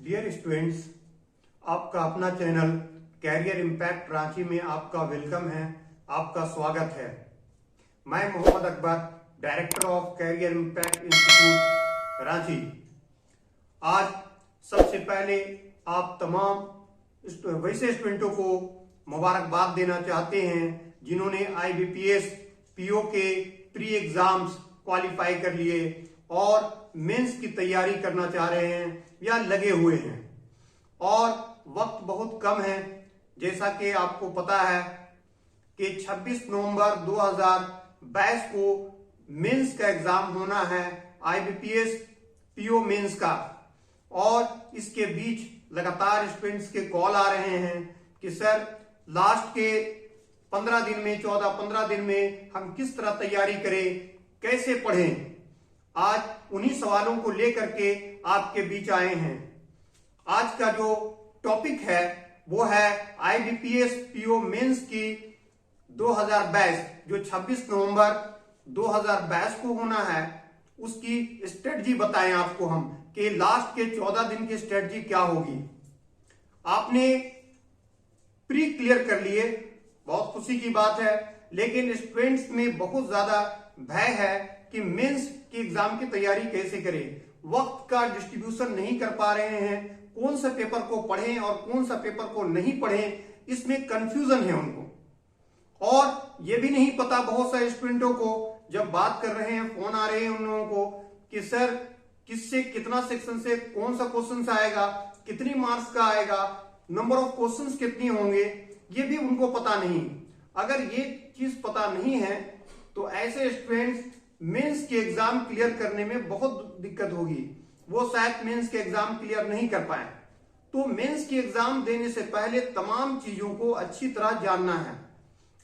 Dear students, आपका अपना channel career impact Ranchi में आपका वेलकम है, आपका स्वागत है। मैं Mohammad Akbar, director of career impact institute Ranchi. आज सबसे पहले आप तमाम वैसे स्टूडेंटों को मुबारकबाद देना चाहते हैं जिन्होंने IBPS PO के प्री एग्जाम्स क्वालिफाई कर लिए और मेंस की तैयारी करना चाह रहे हैं या लगे हुए हैं और वक्त बहुत कम है। जैसा कि आपको पता है कि 26 नवंबर 2022 को मेंस का एग्जाम होना है, IBPS PO मेंस का, और इसके बीच लगातार स्टूडेंट्स के कॉल आ रहे हैं कि सर लास्ट के 15 दिन में 14-15 दिन में हम किस तरह तैयारी करें, कैसे पढ़ें। आज उन्हीं सवालों को लेकर के आपके बीच आए हैं। आज का जो टॉपिक है वो है IBPS PO मेंस की 2022 जो 26 नवंबर 2022 को होना है, उसकी स्ट्रेटजी बताएं आपको हम कि लास्ट के 14 दिन की स्ट्रेटजी क्या होगी। आपने प्री क्लियर कर लिए, बहुत खुशी की बात है, लेकिन स्टूडेंट्स में बहुत ज्यादा भय है कि मेंस की एग्जाम की तैयारी कैसे करें। वक्त का डिस्ट्रीब्यूशन नहीं कर पा रहे हैं, कौन सा पेपर को पढ़ें और कौन सा पेपर को नहीं पढ़ें, इसमें कंफ्यूजन है उनको। और ये भी नहीं पता बहुत सारे स्टूडेंटों को, जब बात कर रहे हैं फोन आ रहे हैं उन लोगों को कि सर किससे कितना सेक्शन से कौन सा क्वेश्चन आएगा, कितनी मार्क्स का आएगा, नंबर ऑफ क्वेश्चंस कितने होंगे, ये भी उनको पता नहीं। अगर ये चीज पता नहीं है तो ऐसे स्टूडेंट्स मेंस के एग्जाम क्लियर करने में बहुत दिक्कत होगी, वो शायद मेंस के एग्जाम क्लियर नहीं कर पाए। तो मेंस की एग्जाम देने से पहले तमाम चीजों को अच्छी तरह जानना है।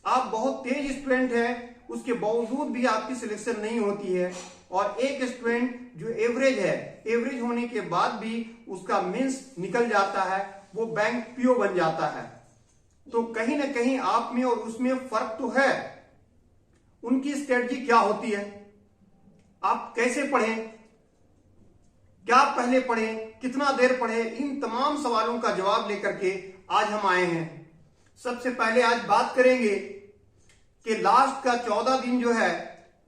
आप बहुत तेज स्टूडेंट हैं, उसके बावजूद भी आपकी सिलेक्शन नहीं होती है, और एक स्टूडेंट जो एवरेज है, एवरेज होने के बाद भी उसका मेंस निकल जाता है, वो बैंक PO बन जाता है। तो कहीं ना कहीं आप में और उसमें फर्क तो है। उनकी स्ट्रेटजी क्या होती है, आप कैसे पढ़ें, क्या पहले पढ़ें, कितना देर पढ़ें, इन तमाम सवालों का जवाब लेकर के आज हम आए हैं। सबसे पहले आज बात करेंगे कि लास्ट का 14 दिन जो है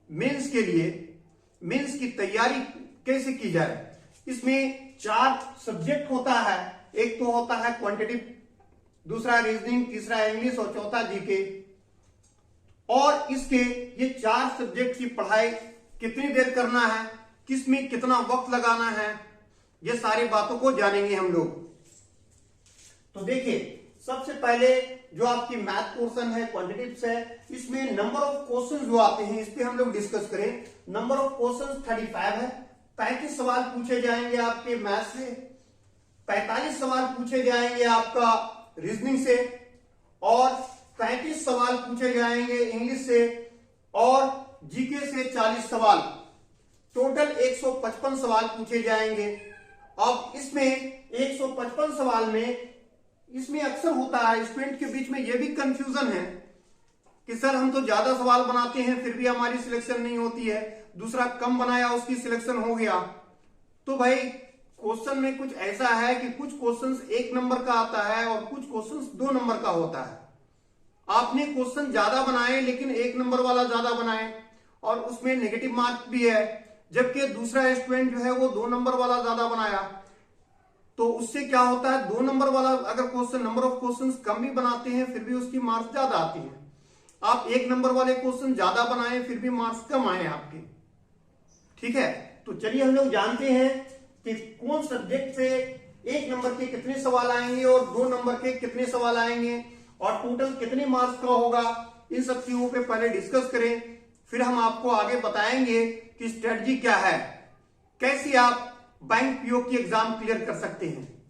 मेंस के लिए, मेंस की तैयारी कैसे की जाए। इसमें 4 सब्जेक्ट होता है, एक तो होता है क्वांटिटेटिव, दूसरा रीजनिंग, तीसरा इंग्लिश और चौथा जीके। और इसके ये 4 सब्जेक्ट की पढ़ाई कितनी देर करना है, किसमें कितना वक्त लगाना है, ये सारी बातों को जानेंगे हम लोग। तो देखिए, सबसे पहले जो आपकी मैथ पोर्शन है, क्वांटिटेटिव्स है, इसमें नंबर ऑफ क्वेश्चंस जो आते हैं इस पे हम लोग डिस्कस करें। नंबर ऑफ क्वेश्चंस 35 है, 35 सवाल पूछे जाएंगे आपके मैथ से, 45 सवाल पूछे जाएंगे आपका रीजनिंग से, और 35 सवाल पूछे जाएंगे इंग्लिश से, और जीके से 40 सवाल, टोटल 155 सवाल पूछे जाएंगे। अब इसमें 155 सवाल में इसमें अक्सर होता है स्टूडेंट के बीच में यह भी कंफ्यूजन है कि सर हम तो ज्यादा सवाल बनाते हैं फिर भी हमारी सिलेक्शन नहीं होती है, दूसरा कम बनाया उसकी सिलेक्शन हो गया। तो भाई क्वेश्चन में कुछ ऐसा है कि कुछ क्वेश्चंस 1 नंबर का आता है और कुछ क्वेश्चंस 2 नंबर का होता है। आपने क्वेश्चन ज्यादा बनाए लेकिन 1 नंबर वाला ज्यादा बनाए और उसमें नेगेटिव मार्क भी है, जबकि दूसरा स्टूडेंट जो है वो 2 नंबर वाला ज्यादा बनाया। तो उससे क्या होता है, 2 नंबर वाला अगर क्वेश्चन, नंबर ऑफ क्वेश्चंस कम भी बनाते हैं फिर भी उसकी मार्क्स ज्यादा आती है। आप 1 नंबर वाले क्वेश्चन ज्यादा बनाए फिर भी मार्क्स कम आए आपके। ठीक है, तो चलिए हम लोग जानते हैं कि कौन सब्जेक्ट से 1 नंबर के कितने सवाल आएंगे और 2 नंबर के कितने सवाल आएंगे और टोटल कितने मार्क्स का होगा। इन सब चीजों पे पहले डिस्कस करें, फिर हम आपको आगे बताएंगे कि स्ट्रेटजी क्या है, कैसे आप बैंक PO की एग्जाम क्लियर कर सकते हैं।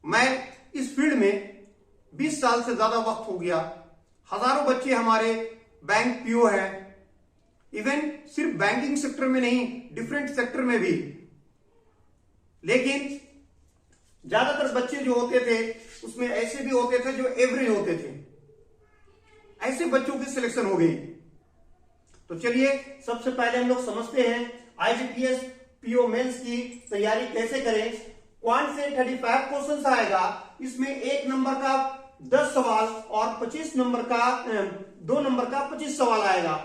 मैं इस फील्ड में 20 साल से ज्यादा वक्त हो गया, हजारों बच्चे हमारे बैंक PO हैं, इवन सिर्फ बैंकिंग सेक्टर में नहीं, डिफरेंट सेक्टर में भी। लेकिन ज्यादातर बच्चे जो होते थे उसमें ऐसे भी होते थे जो एवरेज होते थे, ऐसे बच्चों की सिलेक्शन हो गई। तो चलिए सबसे पहले हम लोग समझते हैं IBPS PO मेंस की तैयारी कैसे करें। क्वांट से 35 क्वेश्चंस आएगा। इसमें 1 नंबर का 10 सवाल और 25 नंबर का 2 नंबर का 25 सवाल आएगा।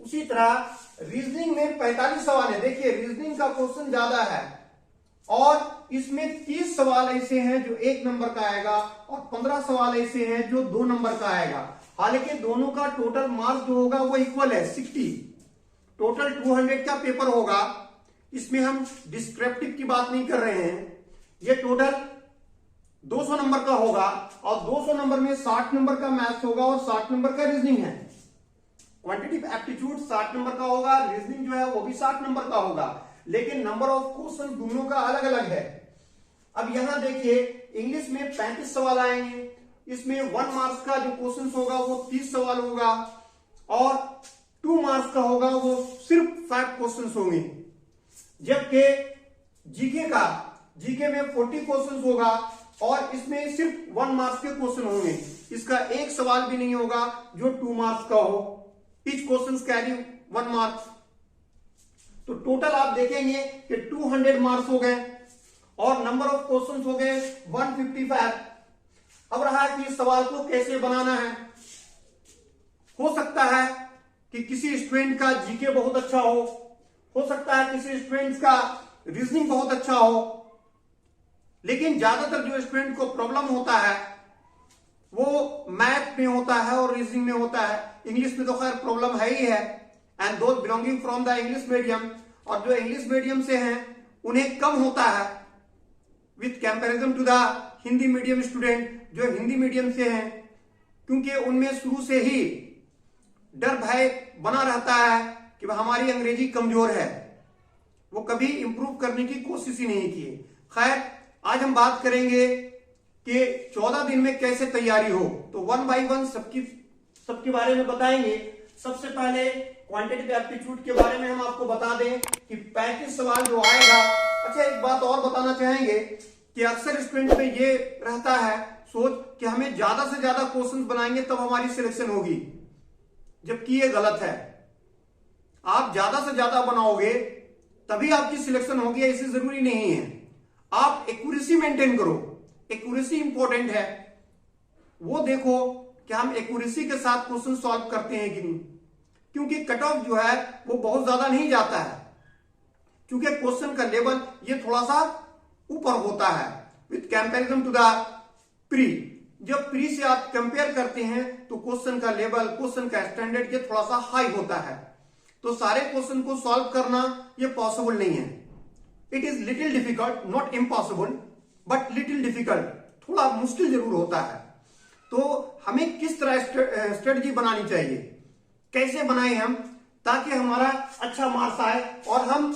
उसी तरह रीजनिंग में 45 सवाल है। देखिए रीजनिंग का क्वेश्चन ज्यादा है और इसमें 30 सवाल ऐसे हैं जो 1 नंबर का आएगा और 15 सवाल ऐसे हैं जो 2 नंबर का आएगा। हालांकि दोनों का टोटल मार्क्स जो होगा वो इक्वल है 60। टोटल 200 का पेपर होगा। इसमें हम डिस्क्रिप्टिव की बात नहीं कर रहे हैं। ये टोटल 200 नंबर का होगा और 200 नंबर में 60 नंबर का मैथ्स होगा और 60 नंबर का रीजनिंग है। क्वांटिटेटिव एप्टीट्यूड 60 नंबर का होगा, रीजनिंग जो है वो भी 60 नंबर का होगा, लेकिन नंबर ऑफ क्वेश्चन दोनों का अलग अलग है। अब यहां देखिए इंग्लिश में 35 सवाल आएंगे। इसमें 1 मार्क्स का जो क्वेश्चन होगा वो 30 सवाल होगा और 2 मार्क्स का होगा वो सिर्फ 5 क्वेश्चन होंगे। जबकि जीके में 40 क्वेश्चन होगा और इसमें सिर्फ 1 मार्क्स के क्वेश्चन होंगे। इसका एक सवाल भी नहीं होगा जो 2 मार्क्स का हो। Each question carry 1 marks. तो टोटल आप देखेंगे कि 200 मार्क्स हो गए और नंबर ऑफ क्वेश्चन हो गए 155। अब रहा कि इस सवाल को कैसे बनाना है। हो सकता है कि किसी स्टूडेंट का जीके बहुत अच्छा हो सकता है किसी स्टूडेंट का रीजनिंग बहुत अच्छा हो, लेकिन ज्यादातर जो स्टूडेंट को प्रॉब्लम होता है वो मैथ में होता है और रीजनिंग में होता है। इंग्लिश में तो खैर प्रॉब्लम है ही है। And those belonging from the English medium, और जो इंग्लिश मीडियम से हैं उन्हें कम होता है with comparison to the Hindi medium student जो हिंदी मीडियम से हैं, क्योंकि उनमें शुरू से ही डर भय बना रहता है कि हमारी अंग्रेजी कमजोर है। वो कभी इंप्रूव करने की कोशिश ही नहीं की। खैर आज हम बात करेंगे कि 14 दिन में कैसे तैयारी हो। तो 1 बाय 1 सबके बारे में बताएंगे। सबसे पहले क्वांटिटेटिव एप्टीट्यूड के बारे में हम आपको बता दें कि 35 सवाल जो आएगा। अच्छा एक बात और बताना चाहेंगे कि अक्सर स्टूडेंट में ये रहता है सोच कि हमें ज्यादा से ज्यादा क्वेश्चंस बनाएंगे तब हमारी सिलेक्शन होगी, जबकि ये गलत है। आप ज्यादा से ज्यादा बनाओगे तभी आपकी सिलेक्शन होगी, ऐसी जरूरी नहीं है। आप एक्यूरेसी मेंटेन करो। एक्यूरेसी इंपॉर्टेंट है। वो देखो कि हम एक्यूरेसी के साथ क्वेश्चन सॉल्व करते हैं कि नहीं, क्योंकि कट ऑफ जो है वो बहुत ज्यादा नहीं जाता है, क्योंकि क्वेश्चन का लेवल ये थोड़ा सा ऊपर होता है with comparison to the pre. जब प्री से आप कंपेयर करते हैं तो क्वेश्चन का लेवल, क्वेश्चन का स्टैंडर्ड ये थोड़ा सा हाई होता है। तो सारे क्वेश्चन को सॉल्व करना ये पॉसिबल नहीं है। It is little difficult, not impossible but little difficult, थोड़ा मुश्किल जरूर होता है। तो हमें किस तरह स्ट्रेटजी बनानी चाहिए, कैसे बनाए हम ताकि हमारा अच्छा मार्क्स आए और हम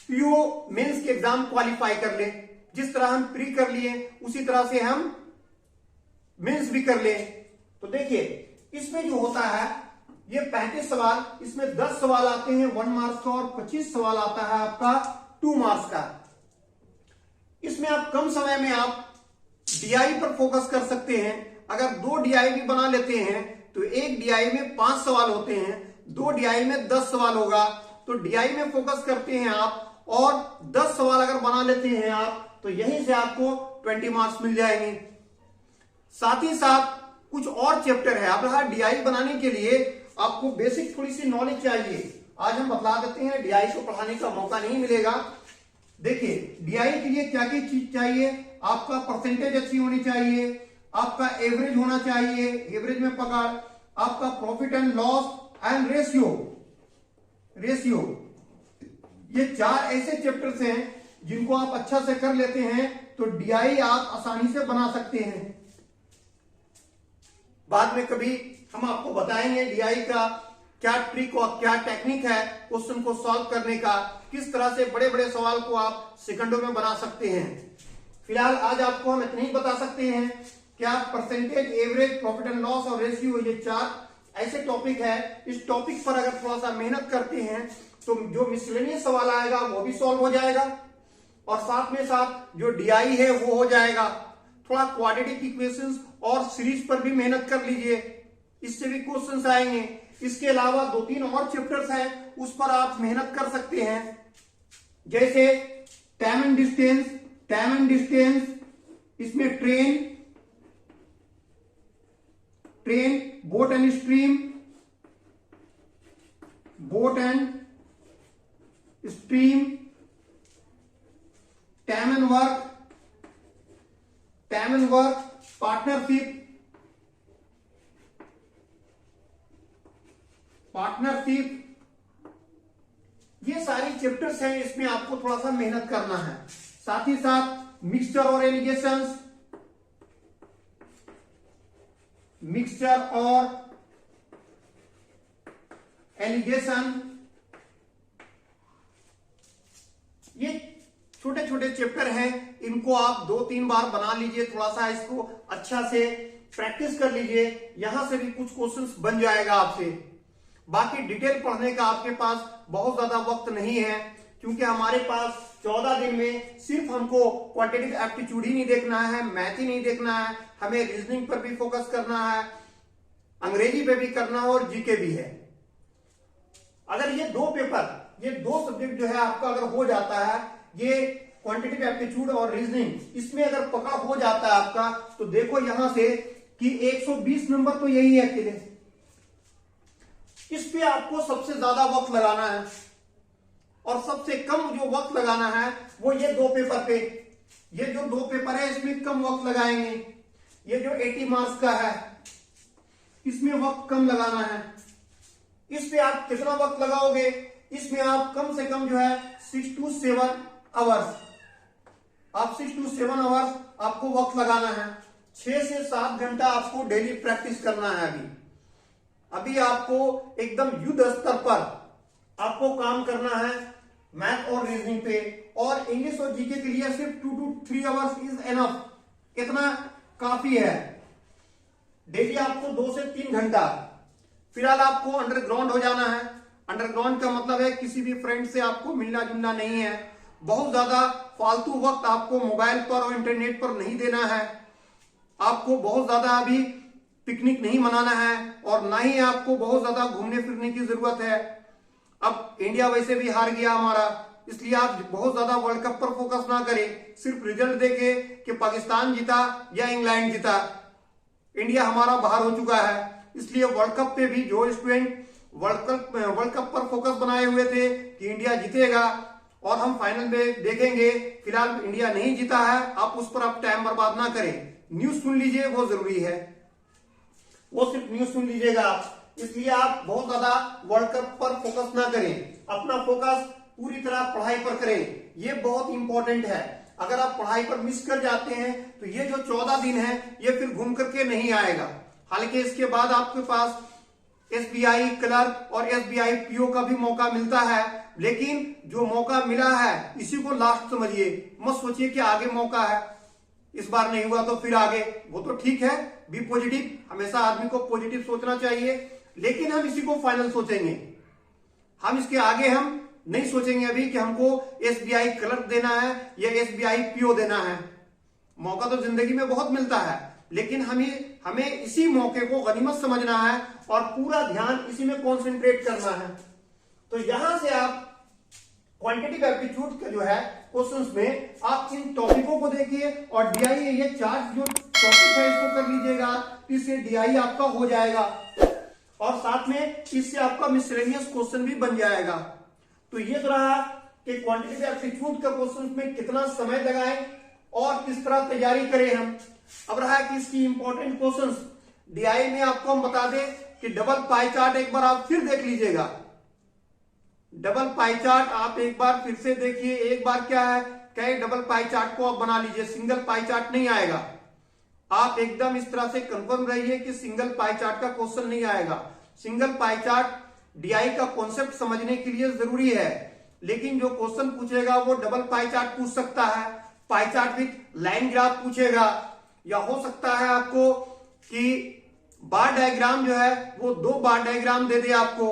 पीओ मेंस के एग्जाम क्वालिफाई कर ले। जिस तरह हम प्री कर लिए उसी तरह से हम मेंस भी कर ले। तो देखिए इसमें जो होता है ये 35 सवाल, इसमें 10 सवाल आते हैं 1 मार्क्स का और 25 सवाल आता है आपका 2 मार्क्स का। इसमें आप कम समय में आप डीआई पर फोकस कर सकते हैं। अगर 2 डीआई भी बना लेते हैं तो एक डीआई में 5 सवाल होते हैं, 2 डीआई में 10 सवाल होगा। तो डीआई में फोकस करते हैं आप और 10 सवाल अगर बना लेते हैं आप तो यहीं से आपको 20 मार्क्स मिल जाएंगे। साथ ही साथ कुछ और चैप्टर है। अब रहा डीआई बनाने के लिए आपको बेसिक थोड़ी सी नॉलेज चाहिए। आज हम बता देते हैं, डीआई को पढ़ाने का मौका नहीं मिलेगा। देखिए डीआई के लिए क्या क्या चीज चाहिए। आपका परसेंटेज अच्छी होनी चाहिए, आपका एवरेज होना चाहिए, एवरेज में पकड़, आपका profit and loss and ratio. ये 4 ऐसे चैप्टर्स हैं जिनको आप अच्छा से कर लेते हैं तो डीआई आप आसानी से बना सकते हैं। बाद में कभी हम आपको बताएंगे डीआई का क्या ट्रिक और क्या टेक्निक है क्वेश्चन को सॉल्व करने का, किस तरह से बड़े बड़े सवाल को आप सेकंडों में बना सकते हैं। फिलहाल आज आपको हम इतना ही बता सकते हैं कि आप percentage, average, profit and loss और रेशियो, ये 4 ऐसे टॉपिक है। इस टॉपिक पर अगर थोड़ा सा मेहनत करते हैं तो जो मिसलेनियस सवाल आएगा वो भी सॉल्व हो जाएगा और साथ में साथ जो डीआई है वो हो जाएगा। थोड़ा क्वाड्रेटिक इक्वेशंस और सीरीज पर भी मेहनत कर लीजिए, इससे भी क्वेश्चंस आएंगे। इसके अलावा 2-3 और चैप्टर्स हैं उस पर आप मेहनत कर सकते हैं, जैसे time and distance time and distance, इसमें train, boat and stream, boat and stream, time and work, partnership, ये सारी चैप्टर्स हैं, इसमें आपको थोड़ा सा मेहनत करना है। साथ ही साथ मिक्सचर और एलिगेशंस, ये छोटे छोटे चैप्टर हैं, इनको आप 2-3 बार बना लीजिए, थोड़ा सा इसको अच्छा से प्रैक्टिस कर लीजिए, यहां से भी कुछ क्वेश्चंस बन जाएगा आपसे। बाकी डिटेल पढ़ने का आपके पास बहुत ज्यादा वक्त नहीं है, क्योंकि हमारे पास 14 दिन में सिर्फ हमको क्वांटिटेटिव एप्टीट्यूड ही नहीं देखना है, मैथ ही नहीं देखना है, हमें रीजनिंग पर भी फोकस करना है, अंग्रेजी पे भी करना है और जीके भी है। अगर ये दो सब्जेक्ट जो है आपका अगर हो जाता है, ये क्वांटिटेटिव एप्टीट्यूड और रीजनिंग, इसमें अगर पकड़ हो जाता है आपका, तो देखो यहां से कि 120 नंबर तो यही है अकेले, इस पे आपको सबसे ज्यादा वक्त लगाना है, और सबसे कम जो वक्त लगाना है वो ये 2 पेपर पे। ये जो 2 पेपर है इसमें कम वक्त लगाएंगे। ये जो 80 मार्क्स का है इसमें वक्त कम लगाना है। इस पे आप कितना वक्त लगाओगे? इसमें आप कम से कम जो है 6 to 7 आवर्स, आप 6 to 7 आवर्स आपको वक्त लगाना है। 6 से 7 घंटा आपको डेली प्रैक्टिस करना है। अभी आपको एकदम युद्ध स्तर पर आपको काम करना है मैथ और रीजनिंग पे, और इंग्लिश और जीके के लिए सिर्फ 2 to 3 आवर्स इज एनफ, इतना काफी है। डेली आपको 2 से 3 घंटा। फिलहाल आपको अंडरग्राउंड हो जाना है। अंडरग्राउंड का मतलब है किसी भी फ्रेंड से आपको मिलना जुलना नहीं है, बहुत ज्यादा फालतू वक्त आपको मोबाइल पर और इंटरनेट पर नहीं देना है, आपको बहुत ज्यादा अभी पिकनिक नहीं मनाना है, और ना ही आपको बहुत ज्यादा घूमने फिरने की जरूरत है। अब इंडिया वैसे भी हार गया हमारा, इसलिए आप बहुत ज्यादा वर्ल्ड कप पर फोकस ना करें, सिर्फ रिजल्ट देखे कि पाकिस्तान जीता या इंग्लैंड जीता, इंडिया हमारा बाहर हो चुका है। इसलिए वर्ल्ड कप पे भी जो स्टूडेंट वर्ल्ड कप पर फोकस बनाए हुए थे कि इंडिया जीतेगा और हम फाइनल में देखेंगे, फिलहाल इंडिया नहीं जीता है, आप उस पर आप टाइम बर्बाद ना करें। न्यूज सुन लीजिए, वो जरूरी है, वो सिर्फ न्यूज सुन लीजिएगा आप। इसलिए आप बहुत ज्यादा वर्ल्ड कप पर फोकस ना करें, अपना फोकस पूरी तरह पढ़ाई पर करें, ये बहुत इंपॉर्टेंट है। अगर आप पढ़ाई पर मिस कर जाते हैं तो ये जो 14 दिन है ये फिर घूम करके नहीं आएगा। हालांकि इसके बाद आपके पास एसबीआई क्लर्क और एसबीआई पीओ का भी मौका मिलता है, लेकिन जो मौका मिला है इसी को लास्ट समझिए, मत सोचिए कि आगे मौका है, इस बार नहीं हुआ तो फिर आगे, वो तो ठीक है। बी पॉजिटिव, हमेशा आदमी को पॉजिटिव सोचना चाहिए, लेकिन हम इसी को फाइनल सोचेंगे, हम इसके आगे हम नहीं सोचेंगे अभी कि हमको एसबीआई क्लर्क देना है या एसबीआई पीओ देना है। मौका तो जिंदगी में बहुत मिलता है, लेकिन हमें इसी मौके को गनीमत समझना है और पूरा ध्यान इसी में कॉन्सेंट्रेट करना है। तो यहां से आप क्वांटिटेटिव एप्टीट्यूड का जो है क्वेश्चंस में आप इन टॉपिकों को देखिए, और डीआई ये चार्ट जो टॉपिक है इसको कर लीजिएगा, इससे डीआई आपका हो जाएगा, और साथ में इससे आपका मिसलेनियस क्वेश्चन भी बन जाएगा। तो ये तो रहा कि क्वांटिटेटिव एप्टीट्यूड का क्वेश्चन में कितना समय लगाएं और किस तरह तैयारी करें हम। अब रहा कि इसकी इंपॉर्टेंट क्वेश्चंस डीआई में आपको हम बता दें कि डबल पाई चार्ट एक बार आप फिर देख लीजिएगा, डबल पाई चार्ट आप एक बार फिर से देखिए। एक बार क्या है, क्या डबल पाई चार्ट को आप बना लीजिए, सिंगल पाई चार्ट नहीं आएगा। आप एकदम इस तरह से कंफर्म रहिए कि सिंगल पाई चार्ट का क्वेश्चन नहीं आएगा। सिंगल पाई चार्ट डीआई का कॉन्सेप्ट समझने के लिए जरूरी है, लेकिन जो क्वेश्चन पूछेगा वो डबल पाई चार्ट पूछ सकता है, pie chart with line graph पूछेगा, या हो सकता है आपको कि बार डायग्राम जो है वो 2 बार डायग्राम दे दे आपको,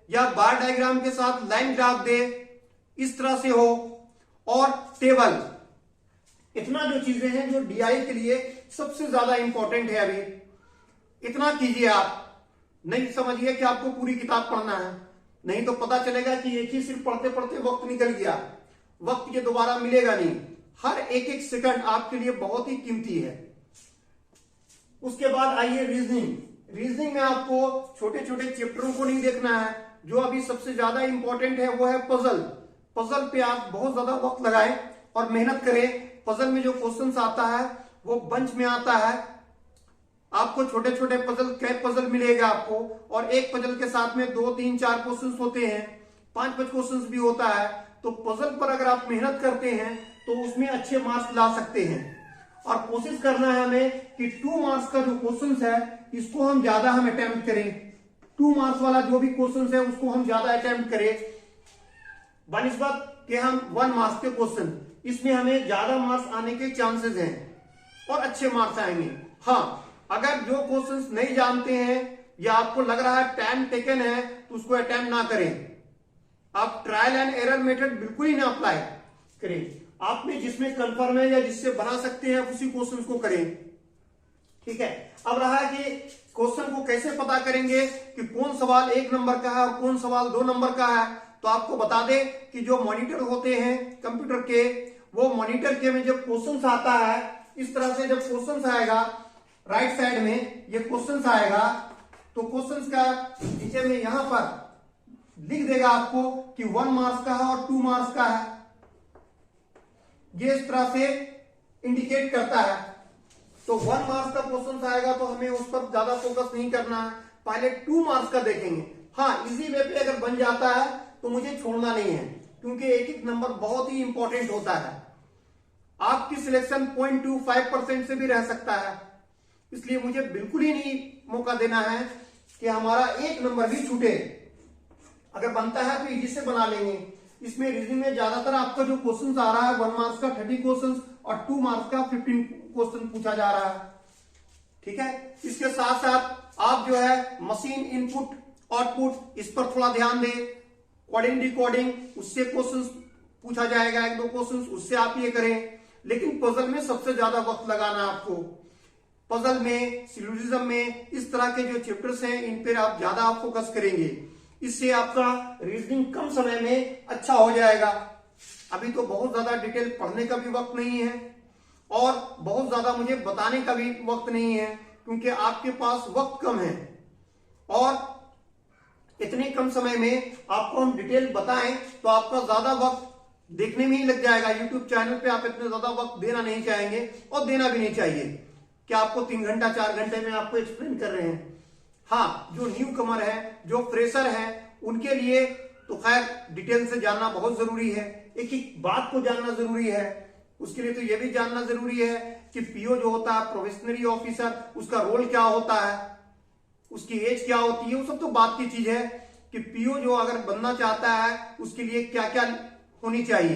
या बार डायग्राम के साथ लाइन ग्राफ दे, इस तरह से हो, और टेबल। इतना जो चीजें हैं जो डीआई के लिए सबसे ज्यादा इंपॉर्टेंट है। अभी इतना कीजिए, आप नहीं समझिए कि आपको पूरी किताब पढ़ना है, नहीं तो पता चलेगा कि एक ही सिर्फ पढ़ते पढ़ते वक्त निकल गया, वक्त ये दोबारा मिलेगा नहीं। हर एक एक सेकंड आपके लिए बहुत ही कीमती है। उसके बाद आइए रीजनिंग में आपको छोटे छोटे चैप्टरों को नहीं देखना है। जो अभी सबसे ज्यादा इंपॉर्टेंट है वो है पजल पे आप बहुत ज्यादा वक्त लगाएं और मेहनत करें। पजल में जो क्वेश्चंस आता है वो बंच में आता है। आपको छोटे छोटे पजल, कई पजल मिलेगा आपको, और एक पजल के साथ में 2, 3, 4 क्वेश्चंस होते हैं, 5 क्वेश्चंस भी होता है। तो पजल पर अगर आप मेहनत करते हैं तो उसमें अच्छे मार्क्स ला सकते हैं। और कोशिश करना है हमें कि 2 मार्क्स का जो क्वेश्चन है इसको हम ज्यादा अटेम्प्ट करें। 2 मार्क्स वाला जो भी क्वेश्चन है उसको हम ज्यादा अटेम्प्ट करें बनिस्बत कि हम 1 मार्क्स के क्वेश्चन, इसमें हमें ज्यादा मार्क्स आने के चांसेस हैं और अच्छे मार्क्स आएंगे। हाँ, अगर जो क्वेश्चंस नहीं जानते हैं या आपको लग रहा है टाइम टेकन है तो उसको अटेम्प्ट ना करें। आप ट्रायल एंड एरर मेथड बिल्कुल ही ना अप्लाई करें। आप में जिसमें कंफर्म है या जिससे बना सकते हैं उसी क्वेश्चन को करें। ठीक है, अब रहा कि क्वेश्चन को कैसे पता करेंगे कि कौन सवाल 1 नंबर का है और कौन सवाल 2 नंबर का है। तो आपको बता दें कि जो मॉनिटर होते हैं कंप्यूटर के, वो मॉनिटर के में जब क्वेश्चन आता है, इस तरह से जब क्वेश्चन आएगा राइट साइड में, ये क्वेश्चन आएगा तो क्वेश्चन का नीचे में यहां पर लिख देगा आपको कि 1 मार्क्स का है और 2 मार्क्स का है। ये इस तरह से इंडिकेट करता है। तो 1 मार्क्स का क्वेश्चन आएगा तो हमें उस पर ज्यादा फोकस नहीं करना है, पहले 2 मार्क्स का देखेंगे। हाँ, इजी वे पे अगर बन जाता है तो मुझे छोड़ना नहीं है, क्योंकि एक एक नंबर बहुत ही इंपॉर्टेंट होता है। आपकी सिलेक्शन 0.25% से भी रह सकता है, इसलिए मुझे बिल्कुल ही नहीं मौका देना है कि हमारा 1 नंबर भी छूटे। अगर बनता है तो इजी से बना लेंगे। इसमें रीजनिंग में ज्यादातर आपका जो क्वेश्चन आ रहा है 1 मार्क्स का 30 क्वेश्चन और 2 मार्क्स का 15 क्वेश्चन पूछा जा रहा है। ठीक है, इसके साथ साथ आप जो है मशीन इनपुट आउटपुट, इस पर थोड़ा ध्यान दें। कोडिंग डिकोडिंग, उससे क्वेश्चन पूछा जाएगा, 1-2 क्वेश्चन, उससे आप ये करें। लेकिन पजल में सबसे ज्यादा वक्त लगाना है आपको। पजल में, सिलोजिज्म में, इस तरह के जो चैप्टर्स हैं इन पर आप ज्यादा फोकस करेंगे। इससे आपका रीजनिंग कम समय में अच्छा हो जाएगा। अभी तो बहुत ज्यादा डिटेल पढ़ने का भी वक्त नहीं है और बहुत ज्यादा मुझे बताने का भी वक्त नहीं है, क्योंकि आपके पास वक्त कम है और इतने कम समय में आपको हम डिटेल बताएं तो आपका ज्यादा वक्त देखने में ही लग जाएगा। यूट्यूब चैनल पे आप इतना ज्यादा वक्त देना नहीं चाहेंगे और देना भी नहीं चाहिए कि आपको 3 घंटा 4 घंटे में आपको एक्सप्लेन कर रहे हैं। हाँ, जो न्यू कमर है, जो फ्रेशर है, उनके लिए तो खैर डिटेल से जानना बहुत जरूरी है। एक एक बात को जानना जरूरी है। उसके लिए तो यह भी जानना जरूरी है कि पीओ जो होता है, प्रोबेशनरी ऑफिसर, उसका रोल क्या होता है, उसकी एज क्या होती है, वो सब तो बात की चीज है कि पीओ जो अगर बनना चाहता है उसके लिए क्या क्या होनी चाहिए,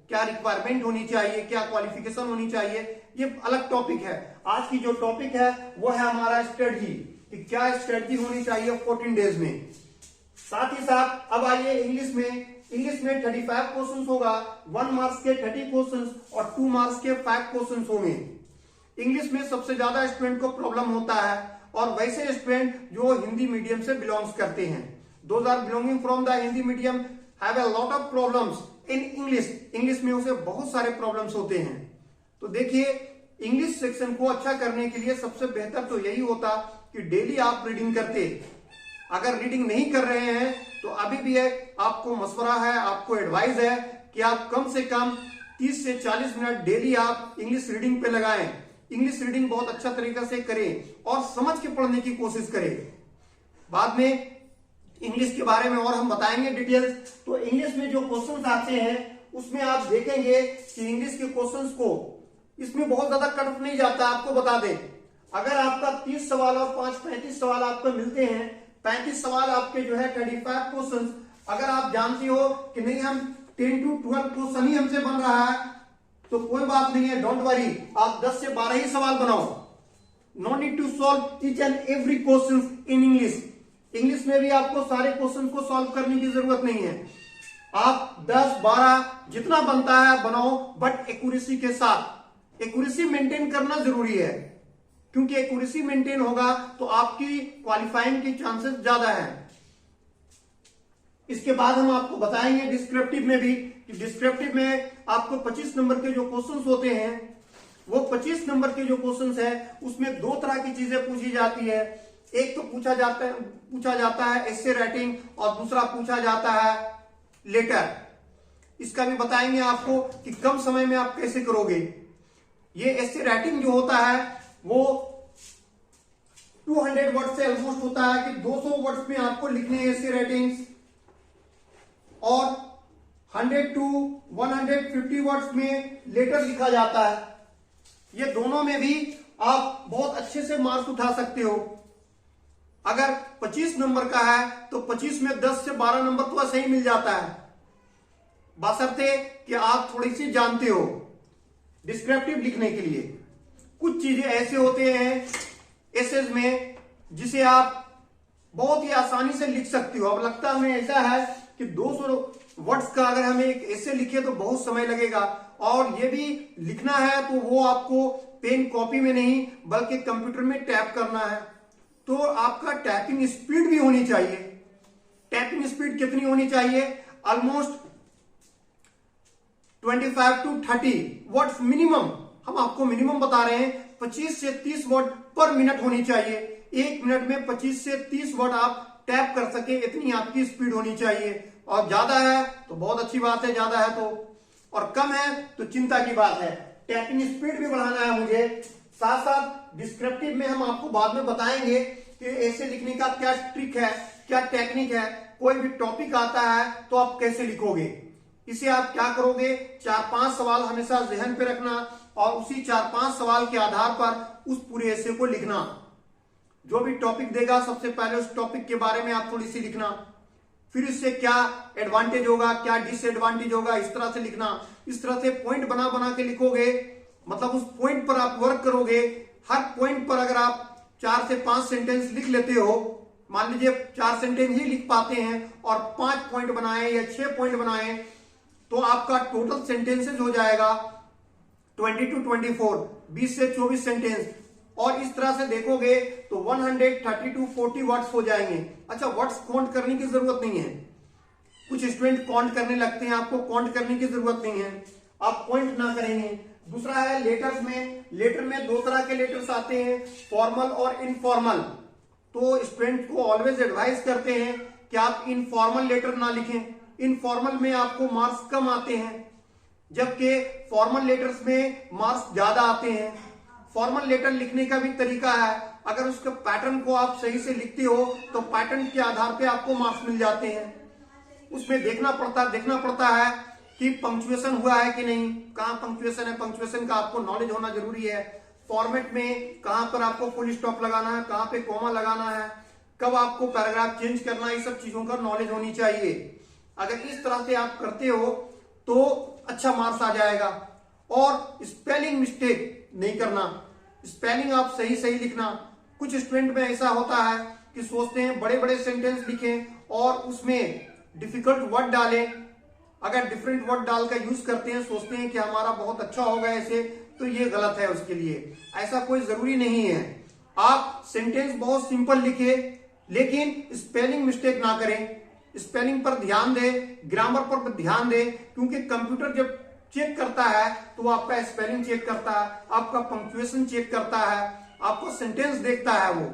क्या रिक्वायरमेंट होनी चाहिए, क्या क्वालिफिकेशन होनी चाहिए, ये अलग टॉपिक है। आज की जो टॉपिक है वो है हमारा स्ट्रेटजी, कि क्या स्ट्रेटजी होनी चाहिए 14 डेज में। साथ ही साथ अब आइए इंग्लिश में 35 क्वेश्चंस होगा, 1 मार्क्स के 30 क्वेश्चंस और 2 मार्क्स के 5 क्वेश्चंस होंगे। इंग्लिश में सबसे ज्यादा स्टूडेंट को प्रॉब्लम होता है, और वैसे स्टूडेंट जो हिंदी मीडियम से बिलोंग्स करते हैं, those are belonging from the Hindi medium have a lot of problems in English में उसे बहुत सारे प्रॉब्लम्स होते हैं। तो देखिए, इंग्लिश सेक्शन को अच्छा करने के लिए सबसे बेहतर तो यही होता कि डेली आप रीडिंग करते। अगर रीडिंग नहीं कर रहे हैं तो अभी भी आपको मशवरा है, आपको एडवाइस है कि आप कम से कम 30 से 40 मिनट डेली आप इंग्लिश रीडिंग पे लगाएं। इंग्लिश रीडिंग बहुत अच्छा तरीका से करें और समझ के पढ़ने की कोशिश करें। बाद में इंग्लिश के बारे में और हम बताएंगे डिटेल्स। तो इंग्लिश में जो क्वेश्चंस आते हैं उसमें आप देखेंगे कि इंग्लिश के क्वेश्चंस को इसमें बहुत ज्यादा कट ऑफ नहीं जाता। आपको बता दें, अगर आपका 30 सवाल और 35 सवाल आपको मिलते हैं, 35 सवाल आपके जो है 35 क्वेश्चन, अगर आप जानती हो कि नहीं हम 10 to 12 क्वेश्चन ही हमसे बन रहा है तो कोई बात नहीं है, डोंट वरी, आप 10 से 12 ही सवाल बनाओ। No need to solve each and every question in English. English में भी आपको सारे क्वेश्चन को सॉल्व करने की जरूरत नहीं है। आप 10, 12 जितना बनता है बनाओ, बट एक्यूरेसी के साथ। एक्यूरेसी मेंटेन करना जरूरी है, क्योंकि एक्यूरेसी मेंटेन होगा तो आपकी क्वालिफाइंग के चांसेस ज्यादा है। इसके बाद हम आपको बताएंगे डिस्क्रिप्टिव में भी, कि डिस्क्रिप्टिव में आपको 25 नंबर के जो क्वेश्चंस होते हैं, वो 25 नंबर के जो क्वेश्चंस है उसमें दो तरह की चीजें पूछी जाती है। एक तो पूछा जाता है एसे राइटिंग, और दूसरा पूछा जाता है लेटर। इसका भी बताएंगे आपको कि कम समय में आप कैसे करोगे। ये एसे राइटिंग जो होता है वो 200 वर्ड से ऑलमोस्ट होता है कि 200 वर्ड्स में आपको लिखने हैं एसे राइटिंग्स, और 100 to 150 वर्ड्स में लेटर लिखा जाता है। ये दोनों में भी आप बहुत अच्छे से मार्क्स उठा सकते हो। अगर 25 नंबर का है तो 25 में 10 से 12 नंबर तो सही मिल जाता है, बशर्ते कि आप थोड़ी सी जानते हो डिस्क्रिप्टिव लिखने के लिए। कुछ चीजें ऐसे होते हैं एसेज में जिसे आप बहुत ही आसानी से लिख सकते हो। अब लगता हमें ऐसा है कि 200 वर्ड्स का अगर हमें एक ऐसे लिखे तो बहुत समय लगेगा, और ये भी लिखना है तो वो आपको पेन कॉपी में नहीं बल्कि कंप्यूटर में टाइप करना है। तो आपका टाइपिंग स्पीड भी होनी चाहिए। टाइपिंग स्पीड कितनी होनी चाहिए? Almost 25 to 30 words minimum. हम आपको मिनिमम बता रहे हैं, 25 से 30 वर्ड पर मिनट होनी चाहिए। एक मिनट में 25 से 30 वर्ड आप टाइप कर सके, इतनी आपकी स्पीड होनी चाहिए। और ज्यादा है तो बहुत अच्छी बात है, ज्यादा है तो, और कम है तो चिंता की बात है। टाइपिंग स्पीड भी बढ़ाना है मुझे। साथ साथ डिस्क्रिप्टिव में हम आपको बाद में बताएंगे कि ऐसे लिखने का क्या ट्रिक है, क्या टेक्निक है। कोई भी टॉपिक आता है तो आप कैसे लिखोगे, इसे आप क्या करोगे, 4-5 सवाल हमेशा ध्यान पे रखना, और उसी 4-5 सवाल के आधार पर उस पूरे ऐसे को लिखना। जो भी टॉपिक देगा सबसे पहले उस टॉपिक के बारे में आप थोड़ी सी लिखना, फिर इससे क्या एडवांटेज होगा, क्या डिसएडवांटेज होगा, इस तरह से लिखना। इस तरह से पॉइंट बना बना के लिखोगे, मतलब उस पॉइंट पर आप वर्क करोगे। हर पॉइंट पर अगर आप 4 से 5 सेंटेंस लिख लेते हो, मान लीजिए 4 सेंटेंस ही लिख पाते हैं और 5 पॉइंट बनाए या 6 पॉइंट बनाए, तो आपका टोटल सेंटेंसेस हो जाएगा 20 to 24, 20 से 24 सेंटेंस। और इस तरह से देखोगे तो 130 to 40 वर्ड्स हो जाएंगे। अच्छा, वर्ड्स काउंट करने की जरूरत नहीं है। कुछ स्टूडेंट काउंट करने लगते हैं, आपको काउंट करने की जरूरत नहीं है, आप पॉइंट ना करेंगे। दूसरा है लेटर्स में। लेटर में दो तरह के लेटर्स आते हैं, फॉर्मल और इनफॉर्मल। तो स्टूडेंट को ऑलवेज एडवाइस करते हैं कि आप इनफॉर्मल लेटर ना लिखें। इनफॉर्मल में आपको मार्क्स कम आते हैं, जबकि फॉर्मल लेटर्स में मार्क्स ज्यादा आते हैं। फॉर्मल लेटर लिखने का भी तरीका है, अगर उसके पैटर्न को आप सही से लिखते हो तो पैटर्न के आधार पे आपको मार्क्स मिल जाते हैं। उसमें देखना पड़ता है कि पंक्चुएशन हुआ है कि नहीं, कहां पंक्चुएशन है, पंक्चुएशन का आपको नॉलेज होना जरूरी है। फॉर्मेट में कहां पर आपको फुल स्टॉप लगाना है, कहां पे कॉमा लगाना है, कब आपको पैराग्राफ चेंज करना है, ये सब चीजों का नॉलेज होनी चाहिए। अगर इस तरह से आप करते हो तो अच्छा मार्क्स आ जाएगा। और स्पेलिंग मिस्टेक नहीं करना, स्पेलिंग आप सही सही लिखना। कुछ स्टूडेंट में ऐसा होता है कि सोचते हैं बड़े बड़े सेंटेंस लिखें और उसमें डिफिकल्ट वर्ड डालें। अगर डिफरेंट वर्ड डाल कर यूज करते हैं, सोचते हैं कि हमारा बहुत अच्छा होगा ऐसे, तो ये गलत है। उसके लिए ऐसा कोई जरूरी नहीं है। आप सेंटेंस बहुत सिंपल लिखे, लेकिन स्पेलिंग मिस्टेक ना करें। स्पेलिंग पर ध्यान दे, ग्रामर पर ध्यान दे, क्योंकि कंप्यूटर जब चेक करता है तो आपका स्पेलिंग चेक करता है, आपका पंक्चुएशन चेक करता है, आपका सेंटेंस देखता है, वो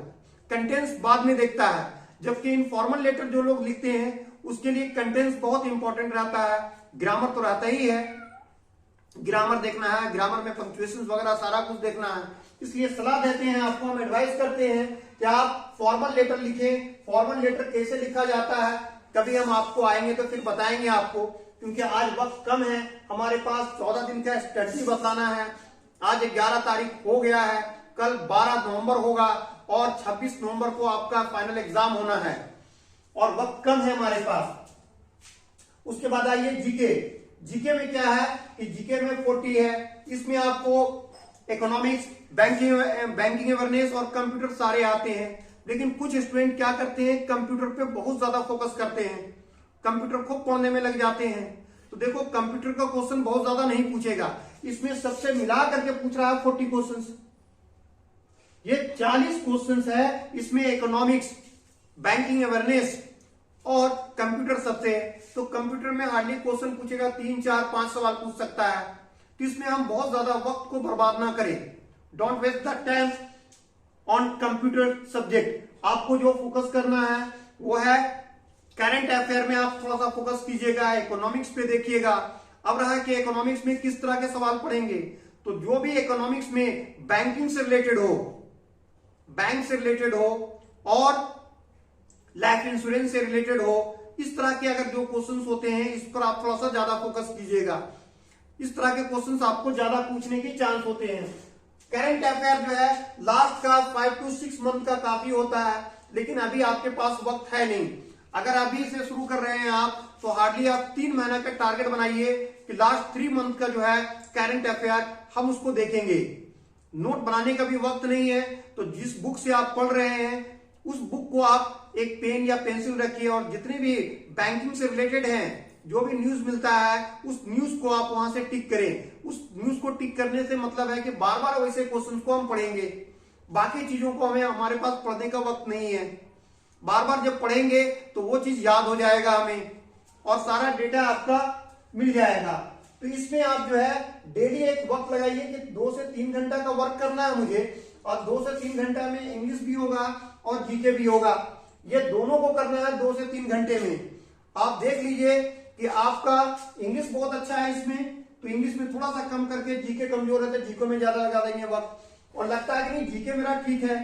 कंटेंट्स बाद में देखता है। जबकि इनफॉर्मल लेटर जो लोग लिखते हैं उसके लिए कंटेंट्स बहुत इंपॉर्टेंट रहता है, ग्रामर तो रहता ही है। ग्रामर देखना है, ग्रामर में पंक्चुएशन वगैरह सारा कुछ देखना है। इसलिए सलाह देते हैं आपको, हम एडवाइस करते हैं कि आप फॉर्मल लेटर लिखें। फॉर्मल लेटर कैसे लिखा जाता है कभी हम आपको आएंगे तो फिर बताएंगे आपको, क्योंकि आज वक्त कम है हमारे पास। 14 दिन का स्टडी बताना है। आज 11 तारीख हो गया है, कल 12 नवंबर होगा और 26 नवंबर को आपका फाइनल एग्जाम होना है, और वक्त कम है हमारे पास। उसके बाद आइए जीके। जीके में क्या है कि जीके में 40 है। इसमें आपको इकोनॉमिक्स, बैंकिंग अवेयरनेस और कंप्यूटर सारे आते हैं। लेकिन कुछ स्टूडेंट क्या करते हैं, कंप्यूटर पे बहुत ज्यादा फोकस करते हैं, कंप्यूटर खूब पढ़ने में लग जाते हैं। तो देखो, कंप्यूटर का क्वेश्चन बहुत ज्यादा नहीं पूछेगा, इसमें सबसे मिला करके पूछ रहा है 40 क्वेश्चंस। ये 40 क्वेश्चंस है। इसमें इकोनॉमिक्स, बैंकिंग अवेयरनेस और कंप्यूटर सबसे है, तो कंप्यूटर में हार्डली क्वेश्चन पूछेगा 3, 4, 5 सवाल पूछ सकता है। तो इसमें हम बहुत ज्यादा वक्त को बर्बाद ना करें। Don't waste the time on computer subject. आपको जो फोकस करना है वो है करंट अफेयर में आप थोड़ा सा फोकस कीजिएगा, इकोनॉमिक्स पे देखिएगा। अब रहा कि इकोनॉमिक्स में किस तरह के सवाल पढ़ेंगे, तो जो भी इकोनॉमिक्स में बैंकिंग से रिलेटेड हो, बैंक से रिलेटेड हो और लाइफ इंश्योरेंस से रिलेटेड हो, इस तरह के अगर जो क्वेश्चंस होते हैं इस पर आप थोड़ा सा ज्यादा फोकस कीजिएगा। इस तरह के क्वेश्चंस आपको ज्यादा पूछने की चांस होते हैं। करंट अफेयर जो है लास्ट का 5 to 6 मंथ का काफी होता है, लेकिन अभी आपके पास वक्त है नहीं। अगर अभी से शुरू कर रहे हैं आप, तो हार्डली आप 3 महीना का टारगेट बनाइए कि लास्ट 3 मंथ का जो है करंट अफेयर हम उसको देखेंगे। नोट बनाने का भी वक्त नहीं है, तो जिस बुक से आप पढ़ रहे हैं उस बुक को आप एक पेन या पेंसिल रखिए और जितने भी बैंकिंग से रिलेटेड हैं, जो भी न्यूज मिलता है उस न्यूज को आप वहां से टिक करें। उस न्यूज को टिक करने से मतलब है कि बार बार वैसे क्वेश्चंस को हम पढ़ेंगे, बाकी चीजों को हमें हमारे पास पढ़ने का वक्त नहीं है। बार बार जब पढ़ेंगे तो वो चीज याद हो जाएगा हमें और सारा डेटा आपका मिल जाएगा। तो इसमें आप जो है डेली एक वक्त लगाइए कि 2 से 3 घंटा का वर्क करना है मुझे, और 2 से 3 घंटा में इंग्लिश भी होगा और जीके भी होगा। ये दोनों को करना है 2 से 3 घंटे में। आप देख लीजिए कि आपका इंग्लिश बहुत अच्छा है इसमें, तो इंग्लिश में थोड़ा सा कम करके जीके कमजोर है तो जीके में ज्यादा लगा देंगे वक्त। और लगता है कि नहीं जीके मेरा ठीक है,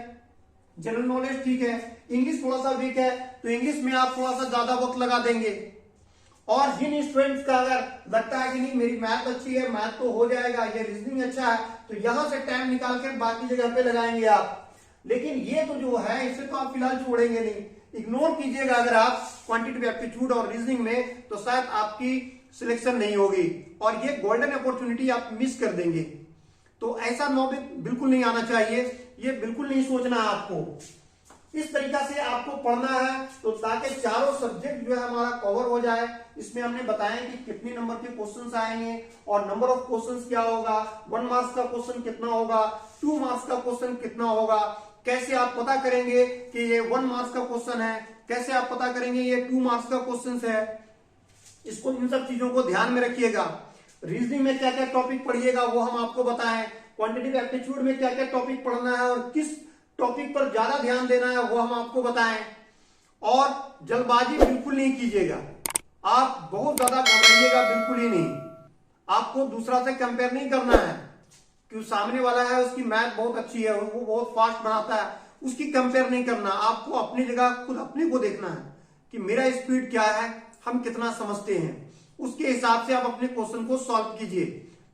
जनरल नॉलेज ठीक है, इंग्लिश थोड़ा सा वीक है, तो इंग्लिश में आप थोड़ा सा ज्यादा वक्त लगा देंगे। और जिन स्टूडेंट्स का अगर लगता है कि नहीं मेरी मैथ अच्छी है, मैथ तो हो जाएगा, ये रीजनिंग अच्छा है, तो यहां से टाइम निकाल कर बाकी जगह पे लगाएंगे आप। लेकिन ये तो जो है इसे तो आप फिलहाल छोड़ेंगे नहीं, इग्नोर कीजिएगा। अगर आप क्वांटिटेटिव एप्टीट्यूड और रीजनिंग में, तो शायद आपकी सिलेक्शन नहीं होगी और ये गोल्डन अपॉर्चुनिटी आप मिस कर देंगे। तो ऐसा नौबत बिल्कुल नहीं आना चाहिए, ये बिल्कुल नहीं सोचना है आपको। इस तरीका से आपको पढ़ना है, तो ताकि चारों सब्जेक्ट जो है हमारा कवर हो जाए। इसमें हमने बताया कि कितने नंबर के क्वेश्चंस आएंगे और नंबर ऑफ क्वेश्चंस क्या होगा, 1 मार्क्स का क्वेश्चन कितना होगा, 2 मार्क्स का क्वेश्चन कितना होगा, कैसे आप पता करेंगे कि ये 1 मार्क्स का क्वेश्चन है, कैसे आप पता करेंगे ये 2 मार्क्स का क्वेश्चन है। इसको इन सब चीजों को ध्यान में रखिएगा। रीजनिंग में क्या क्या टॉपिक पढ़िएगा वो हम आपको बताएं, क्वांटिटेटिव एप्टीट्यूड में क्या क्या टॉपिक पढ़ना है और किस टॉपिक पर ज्यादा ध्यान देना है वो हम आपको बताएं। और जल्दबाजी बिल्कुल नहीं कीजिएगा, आप बहुत ज्यादा घबराइएगा बिल्कुल ही नहीं। आपको दूसरा से कंपेयर नहीं करना है कि सामने वाला है उसकी मैथ बहुत अच्छी है, वो बहुत फास्ट बनाता है, उसकी कंपेयर नहीं करना। आपको अपनी जगह खुद अपने को देखना है कि मेरा स्पीड क्या है, हम कितना समझते हैं, उसके हिसाब से आप अपने क्वेश्चन को सॉल्व कीजिए।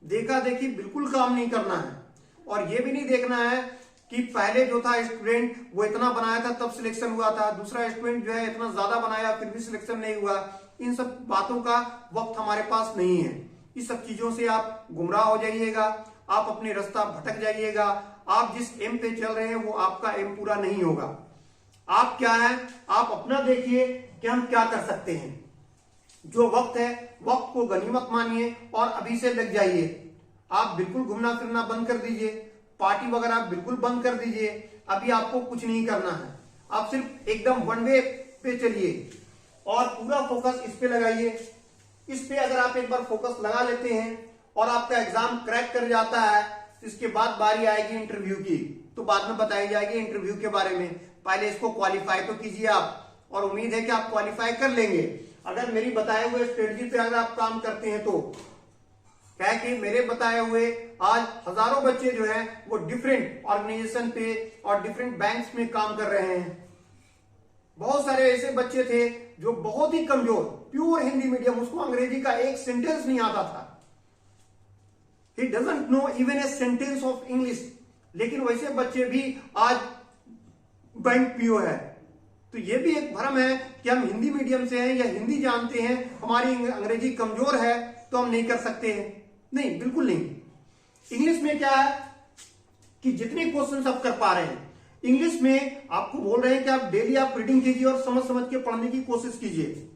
देखा देखी बिल्कुल काम नहीं करना है। और ये भी नहीं देखना है कि पहले जो था स्टूडेंट वो इतना बनाया था तब सिलेक्शन हुआ था, दूसरा स्टूडेंट जो है इतना ज्यादा बनाया फिर भी सिलेक्शन नहीं हुआ। इन सब बातों का वक्त हमारे पास नहीं है। इस सब चीजों से आप गुमराह हो जाइएगा, आप अपने रास्ता भटक जाइएगा। आप जिस एम पे चल रहे हैं वो आपका एम पूरा नहीं होगा। आप क्या है, आप अपना देखिए कि हम क्या कर सकते हैं। जो वक्त है वक्त को गनीमत मानिए और अभी से लग जाइए। आप बिल्कुल घूमना फिरना बंद कर दीजिए, पार्टी वगैरह आप बिल्कुल बंद कर दीजिए। अभी आपको कुछ नहीं करना है, आप सिर्फ एकदम 1 वे पे चलिए और पूरा फोकस इस पे लगाइए। इस पे अगर आप एक बार फोकस लगा लेते हैं और आपका एग्जाम क्रैक कर जाता है, तो इसके बाद बारी आएगी इंटरव्यू की, तो बाद में बताई जाएगी इंटरव्यू के बारे में। पहले इसको क्वालिफाई तो कीजिए आप, और उम्मीद है कि आप क्वालिफाई कर लेंगे अगर मेरी बताए हुए स्ट्रेटजी पे अगर आप काम करते हैं। तो क्या है कि मेरे बताए हुए आज हजारों बच्चे जो हैं वो डिफरेंट ऑर्गेनाइजेशन पे और डिफरेंट बैंक्स में काम कर रहे हैं। बहुत सारे ऐसे बच्चे थे जो बहुत ही कमजोर, प्योर हिंदी मीडियम, उसको अंग्रेजी का एक सेंटेंस नहीं आता था, he doesn't know even a sentence of English, लेकिन वैसे बच्चे भी आज बैंक पीओ है। तो ये भी एक भ्रम है कि हम हिंदी मीडियम से हैं या हिंदी जानते हैं, हमारी अंग्रेजी कमजोर है तो हम नहीं कर सकते हैं। नहीं, बिल्कुल नहीं। इंग्लिश में क्या है कि जितने क्वेश्चंस आप कर पा रहे हैं इंग्लिश में, आपको बोल रहे हैं कि आप डेली आप रीडिंग कीजिए और समझ समझ के पढ़ने की कोशिश कीजिए।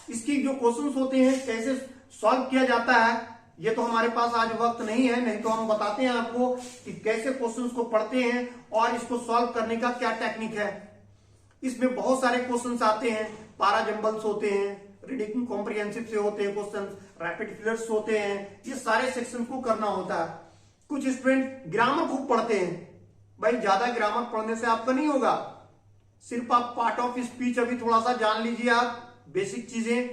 इसकी जो क्वेश्चंस होते हैं कैसे सॉल्व किया जाता है, ये तो हमारे पास आज वक्त नहीं है, नहीं तो हम बताते हैं आपको कि कैसे क्वेश्चंस को पढ़ते हैं और इसको सॉल्व करने का क्या टेक्निक है। इसमें बहुत सारे क्वेश्चंस आते हैं, पारा जंबल्स होते हैं, रीडिंग कॉम्प्रिहेंसिव से होते हैं क्वेश्चन, रैपिड फिलर्स होते हैं, ये सारे सेक्शन को करना होता है। कुछ स्टूडेंट ग्रामर खूब पढ़ते हैं, भाई ज्यादा ग्रामर पढ़ने से आपका नहीं होगा, सिर्फ आप पार्ट ऑफ स्पीच अभी थोड़ा सा जान लीजिए, आप बेसिक चीजें,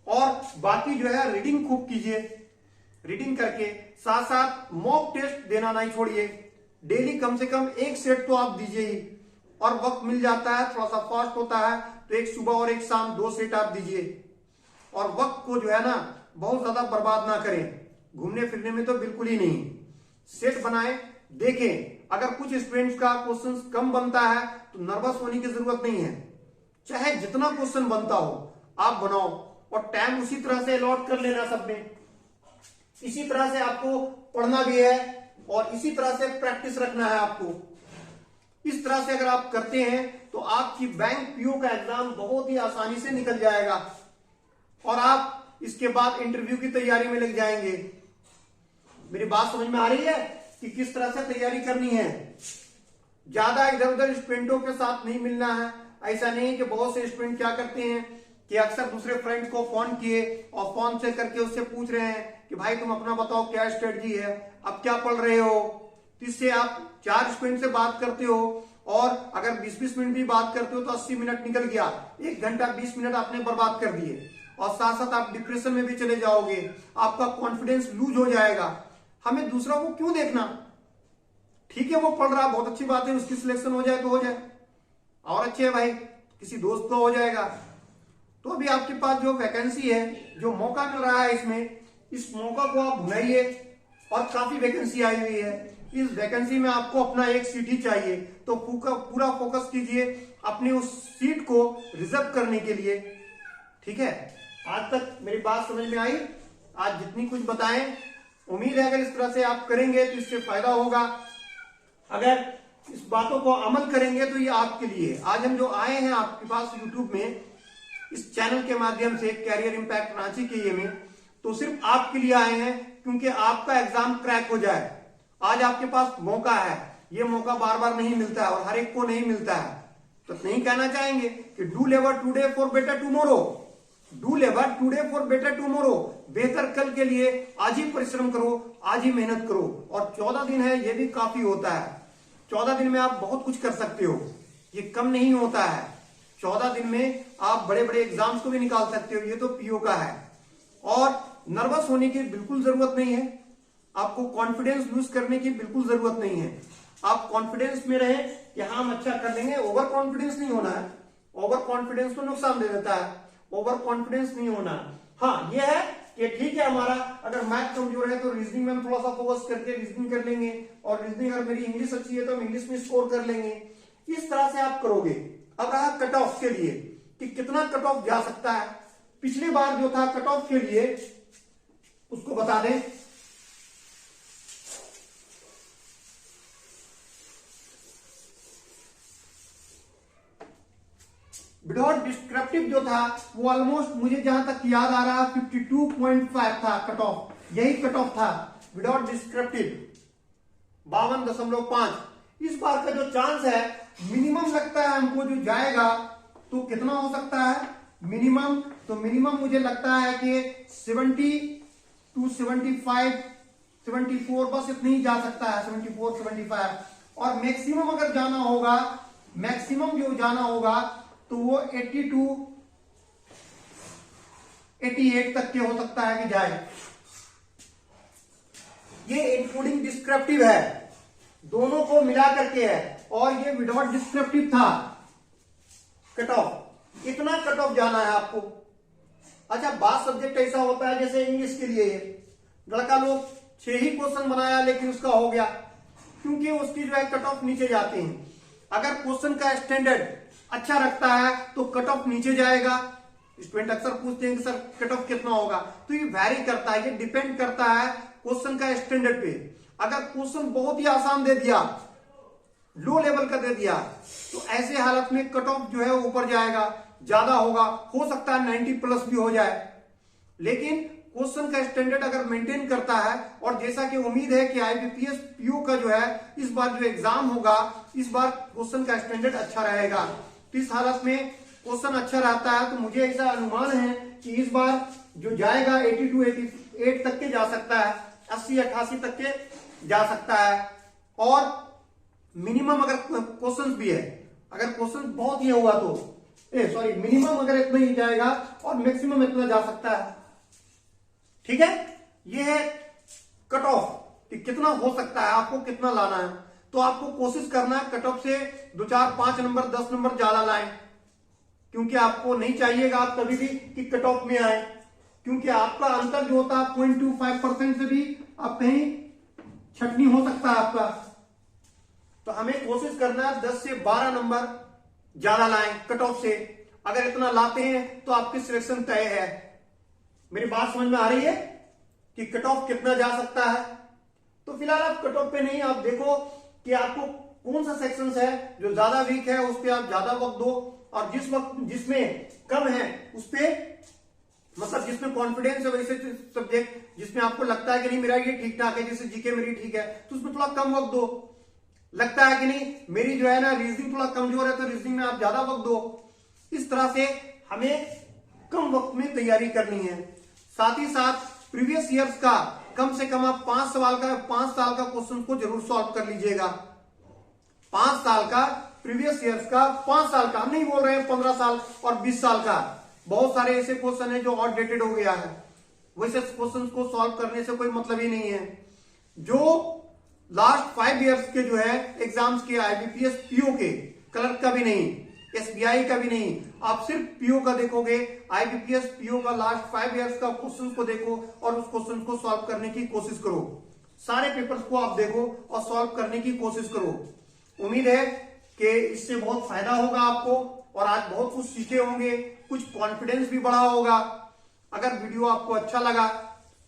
और बाकी जो है रीडिंग खूब कीजिए। रीडिंग करके साथ साथ मॉक टेस्ट देना नहीं छोड़िए, डेली कम से कम एक सेट तो आप दीजिए ही, और वक्त मिल जाता है थोड़ा सा फास्ट होता है तो एक सुबह और एक शाम 2 सेट आप दीजिए। और वक्त को जो है ना बहुत ज्यादा बर्बाद ना करें, घूमने फिरने में तो बिल्कुल ही नहीं। सेट बनाए, देखें अगर कुछ स्टूडेंट्स का क्वेश्चन कम बनता है तो नर्वस होने की जरूरत नहीं है, चाहे जितना क्वेश्चन बनता हो आप बनाओ, और टाइम उसी तरह से अलॉट कर लेना सब में। इसी तरह से आपको पढ़ना भी है और इसी तरह से प्रैक्टिस रखना है आपको। इस तरह से अगर आप करते हैं तो आपकी बैंक पीओ का एग्जाम बहुत ही आसानी से निकल जाएगा और आप इसके बाद इंटरव्यू की तैयारी में लग जाएंगे। मेरी बात समझ में आ रही है कि किस तरह से तैयारी करनी है। ज्यादा इधर उधर स्टूडेंटों के साथ नहीं मिलना है। ऐसा नहीं कि बहुत से स्टूडेंट क्या करते हैं कि अक्सर दूसरे फ्रेंड को फोन किए और फोन से करके उससे पूछ रहे हैं कि भाई तुम अपना बताओ क्या स्ट्रेटजी है, अब क्या पढ़ रहे हो। तो इससे आप 4 स्टूडेंट से बात करते हो और अगर 20-20 मिनट भी बात करते हो तो 80 मिनट निकल गया, 1 घंटा 20 मिनट आपने बर्बाद कर दिए और साथ साथ आप डिप्रेशन में भी चले जाओगे, आपका कॉन्फिडेंस लूज हो जाएगा। हमें दूसरा को क्यों देखना, ठीक है वो पढ़ रहा बहुत अच्छी बात है, उसकी सिलेक्शन हो जाए तो हो जाए, और अच्छे है भाई किसी दोस्त को हो जाएगा। तो अभी आपके पास जो वैकेंसी है, जो मौका मिल रहा है इसमें, इस मौका को आप भुनाइए और काफी वैकेंसी आई हुई है। इस वैकेंसी में आपको अपना एक सीट ही चाहिए, तो पूरा फोकस कीजिए अपनी उस सीट को रिजर्व करने के लिए। ठीक है, आज तक मेरी बात समझ में आई? आज जितनी कुछ बताएं, उम्मीद है अगर इस तरह से आप करेंगे तो इससे फायदा होगा। अगर इस बातों को अमल करेंगे तो ये आपके लिए। आज हम जो आए हैं आपके पास यूट्यूब में इस चैनल के माध्यम से कैरियर इंपैक्ट रांची के ये में, तो सिर्फ आपके लिए आए हैं क्योंकि आपका एग्जाम क्रैक हो जाए। आज आपके पास मौका है, ये मौका बार बार नहीं मिलता है और हर एक को नहीं मिलता है। तो नहीं कहना चाहेंगे कि do labour today for better tomorrow, do labour today for better tomorrow. बेहतर कल के लिए आज ही परिश्रम करो, आज ही मेहनत करो। और 14 दिन है, ये भी काफी होता है। 14 दिन में आप बहुत कुछ कर सकते हो, ये कम नहीं होता है। 14 दिन में आप बड़े बड़े एग्जाम्स को भी निकाल सकते हो, ये तो पीओ का है। और नर्वस होने की बिल्कुल जरूरत नहीं है, आपको कॉन्फिडेंस लूज करने की बिल्कुल जरूरत नहीं है। आप कॉन्फिडेंस में रहें कि हाँ हम अच्छा कर लेंगे। ओवर कॉन्फिडेंस नहीं होना है, ओवर कॉन्फिडेंस तो नुकसान दे देता है, ओवर कॉन्फिडेंस नहीं होना। हाँ ये है कि ठीक है हमारा अगर मैथ कमजोर है तो रीजनिंग में हम थोड़ा सा फोकस करके रीजनिंग कर लेंगे, और रीजनिंग अगर मेरी इंग्लिश अच्छी है तो हम इंग्लिश में स्कोर कर लेंगे। इस तरह से आप करोगे। अब रहा कट ऑफ के लिए कि कितना कट ऑफ जा सकता है। पिछली बार जो था कट ऑफ के लिए उसको बता दें। विदाउट डिस्क्रिप्टिव जो था वो ऑलमोस्ट मुझे जहां तक याद आ रहा 52.5 था कट ऑफ, यही कट ऑफ था विदाउट डिस्क्रिप्टिव 52.5। इस बार का जो चांस है मिनिमम लगता है हमको जो जाएगा तो कितना हो सकता है मिनिमम, तो मिनिमम मुझे लगता है कि 70 to 75 74 बस इतनी ही जा सकता है, 74 75। और मैक्सिमम अगर जाना होगा, मैक्सिमम जो जाना होगा तो वो 82 88 तक के हो सकता है कि जाए। ये इंक्लूडिंग डिस्क्रिप्टिव है, दोनों को मिला करके है, और ये विदाउट डिस्क्रिप्टिव था कट ऑफ। इतना कट ऑफ जाना है आपको। अच्छा, बात सब्जेक्ट ऐसा होता है जैसे इंग्लिश के लिए लड़का लोग 6 ही क्वेश्चन बनाया लेकिन उसका हो गया, क्योंकि उसकी जो है कट ऑफ नीचे जाते हैं। अगर क्वेश्चन का स्टैंडर्ड अच्छा रखता है तो कट ऑफ नीचे जाएगा। स्टूडेंट अक्सर पूछते हैं कि सर कट ऑफ कितना होगा, तो ये वैरी करता है, ये डिपेंड करता है क्वेश्चन का स्टैंडर्ड पे। अगर क्वेश्चन बहुत ही आसान दे दिया, लो लेवल का दे दिया, तो ऐसे हालत में कट ऑफ जो है ऊपर जाएगा, ज्यादा होगा, हो सकता है 90+ भी हो जाए। लेकिन क्वेश्चन का स्टैंडर्ड अगर मेंटेन करता है, और जैसा कि उम्मीद है कि आईबीपीएस पीओ का जो है इस बार जो एग्जाम होगा, इस बार क्वेश्चन का स्टैंडर्ड अच्छा रहेगा। तो इस हालत में क्वेश्चन अच्छा रहता है तो मुझे ऐसा अनुमान है कि इस बार जो जाएगा 82 88 तक के जा सकता है, 80 88 तक के जा सकता है। और मिनिमम अगर क्वेश्चन भी है, अगर क्वेश्चन बहुत ही हुआ तो मिनिमम अगर इतना ही जाएगा और मैक्सिमम इतना जा सकता है। ठीक है, ये है कट ऑफ कि कितना हो सकता है, आपको कितना लाना है। तो आपको कोशिश करना है कट ऑफ से 2 4 5 नंबर 10 नंबर ज्यादा लाएं, क्योंकि आपको नहीं चाहिएगा आप कभी भी कि कट ऑफ में आए, क्योंकि आपका अंतर जो होता है 0.25% से भी आप कहीं छटनी हो सकता है आपका। तो हमें कोशिश करना है 10 से 12 नंबर ज्यादा लाएं कट ऑफ से। अगर इतना लाते हैं तो आपकी सिलेक्शन तय है। मेरी बात समझ में आ रही है कि कट ऑफ कितना जा सकता है? तो फिलहाल आप कट ऑफ पे नहीं, आप देखो कि आपको कौन सा सेक्शन है जो ज्यादा वीक है, उस पर आप ज्यादा वक्त दो, और जिस वक्त जिसमें कम है उस पे, मतलब जिसमें कॉन्फिडेंस है वैसे सब्जेक्ट जिसमें आपको लगता है कि नहीं मेरा ये ठीक ठाक है, जैसे जीके मेरी ठीक है, तो उसमें थोड़ा कम वक्त दो। लगता है कि नहीं मेरी जो है ना रीजनिंग थोड़ा कमजोर है, तो रीजनिंग में आप ज्यादा वक्त दो। इस तरह से हमें कम वक्त में तैयारी करनी है। साथ ही साथ प्रीवियस ईयर्स का कम से कम आप 5 साल का क्वेश्चन को जरूर सॉल्व कर लीजिएगा। 5 साल का प्रीवियस ईयर्स का, 5 साल का, हम नहीं बोल रहे हैं 15 साल और 20 साल का। बहुत सारे ऐसे क्वेश्चन है जो आउटडेटेड हो गया है, वैसे क्वेश्चन को सॉल्व करने से कोई मतलब ही नहीं है। जो लास्ट 5 ईयर्स के जो है एग्जाम्स के, आईबीपीएस पीओ के, क्लर्क का भी नहीं, एसबीआई का भी नहीं, आप सिर्फ पीओ का देखोगे, आईबीपीएस पीओ का लास्ट 5 ईयर्स का क्वेश्चन को देखो और उस क्वेश्चन को सॉल्व करने की कोशिश करो। सारे पेपर्स को आप देखो और सॉल्व करने की कोशिश करो। उम्मीद है कि इससे बहुत फायदा होगा आपको, और आज बहुत कुछ सीखे होंगे, कुछ कॉन्फिडेंस भी बढ़ा होगा। अगर वीडियो आपको अच्छा लगा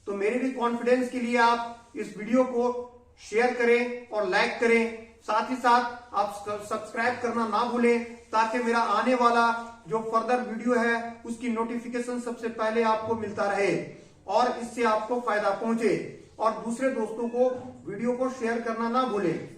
तो मेरे भी कॉन्फिडेंस के लिए आप इस वीडियो को शेयर करें और लाइक करें। साथ ही साथ आप सब्सक्राइब करना ना भूलें, ताकि मेरा आने वाला जो फर्दर वीडियो है उसकी नोटिफिकेशन सबसे पहले आपको मिलता रहे और इससे आपको फायदा पहुंचे। और दूसरे दोस्तों को वीडियो को शेयर करना ना भूलें।